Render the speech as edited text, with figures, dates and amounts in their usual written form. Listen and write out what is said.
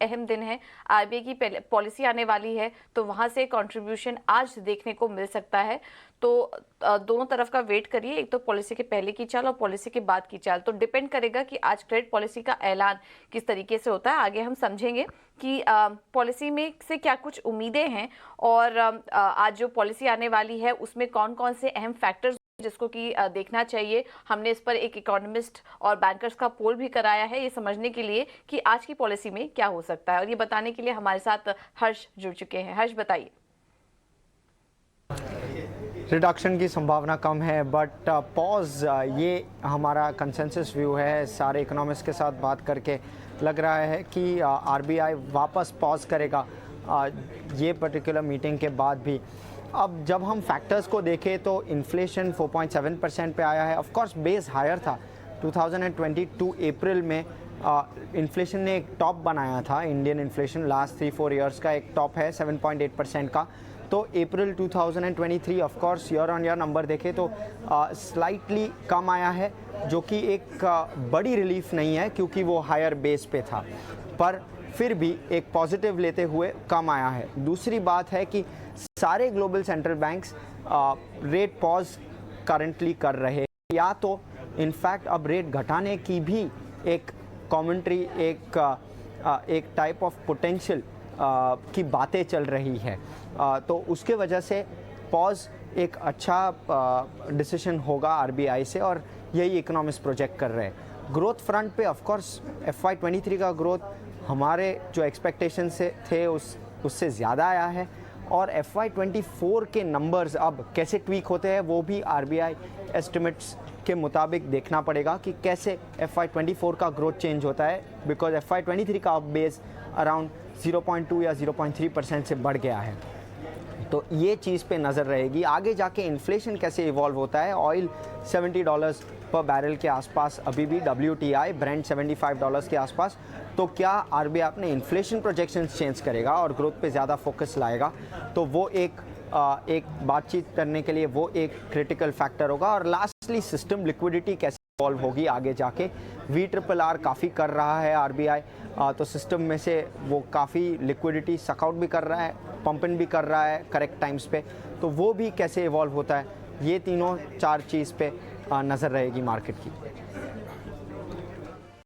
अहम दिन है, आरबीआई की पॉलिसी आने वाली है, तो वहां से कंट्रीब्यूशन आज देखने को मिल सकता है। तो दोनों तरफ का वेट करिए, एक तो पॉलिसी के पहले की चाल और पॉलिसी के बाद की चाल। तो डिपेंड करेगा कि आज क्रेडिट पॉलिसी का ऐलान किस तरीके से होता है। आगे हम समझेंगे कि पॉलिसी में से क्या कुछ उम्मीदें हैं और आज जो पॉलिसी आने वाली है उसमें कौन कौन से अहम फैक्टर्स जिसको कि देखना चाहिए। हमने इस पर एक इकोनॉमिस्ट और बैंकर्स का पोल भी कराया है ये समझने के लिए कि आज की पॉलिसी में क्या हो सकता है, और ये बताने के लिए हमारे साथ हर्ष जुड़ चुके हैं। हर्ष, बताइए। रिडक्शन की संभावना कम है, बट पॉज ये हमारा कंसेंसस व्यू है। सारे इकोनॉमिस्ट के साथ बात करके लग रहा है कि आरबीआई वापस पॉज करेगा ये पर्टिकुलर मीटिंग के बाद भी। अब जब हम फैक्टर्स को देखें तो इन्फ्लेशन 4.7% पे आया है। ऑफ कोर्स बेस हायर था। 2022 अप्रैल में इन्फ्लेशन ने एक टॉप बनाया था। इंडियन इन्फ्लेशन लास्ट 3-4 ईयर्स का एक टॉप है 7.8% का। तो अप्रैल 2023 of course year on year number देखें तो स्लाइटली कम आया है, जो कि एक बड़ी रिलीफ नहीं है क्योंकि वो हायर बेस पे था, पर फिर भी एक पॉजिटिव लेते हुए कम आया है। दूसरी बात है कि सारे global central banks rate pause currently कर रहे हैं, या तो इनफैक्ट अब रेट घटाने की भी एक कमेंट्री, एक टाइप ऑफ पोटेंशियल की बातें चल रही है। तो उसके वजह से पॉज एक अच्छा डिसीजन होगा आरबीआई से, और यही इकोनॉमिस्ट प्रोजेक्ट कर रहे हैं। ग्रोथ फ्रंट पे ऑफ कोर्स FY23 का ग्रोथ हमारे जो एक्सपेक्टेशन से थे उससे ज़्यादा आया है, और FY24 के नंबर्स अब कैसे ट्वीक होते हैं वो भी आरबीआई एस्टिमेट्स के मुताबिक देखना पड़ेगा कि कैसे FY24 का ग्रोथ चेंज होता है, बिकॉज FY23 का बेस अराउंड 0.2 या 0.3% से बढ़ गया है। तो ये चीज़ पे नज़र रहेगी। आगे जाके इन्फ्लेशन कैसे इवॉल्व होता है। ऑयल $70 पर बैरल के आसपास अभी भी, WTI ब्रेंट $75 के आसपास। तो क्या आरबीआई अपने इन्फ्लेशन प्रोजेक्शंस चेंज करेगा और ग्रोथ पे ज़्यादा फोकस लाएगा, तो वो एक बातचीत करने के लिए वो एक क्रिटिकल फैक्टर होगा। और लास्टली सिस्टम लिक्विडिटी कैसे इवॉल्व होगी आगे जाके। VRRR काफ़ी कर रहा है आरबीआई, तो सिस्टम में से वो काफ़ी लिक्विडिटी सकआउट भी कर रहा है, पंपिंग भी कर रहा है करेक्ट टाइम्स पे, तो वो भी कैसे इवॉल्व होता है। ये तीनों चार चीज़ पे नज़र रहेगी मार्केट की।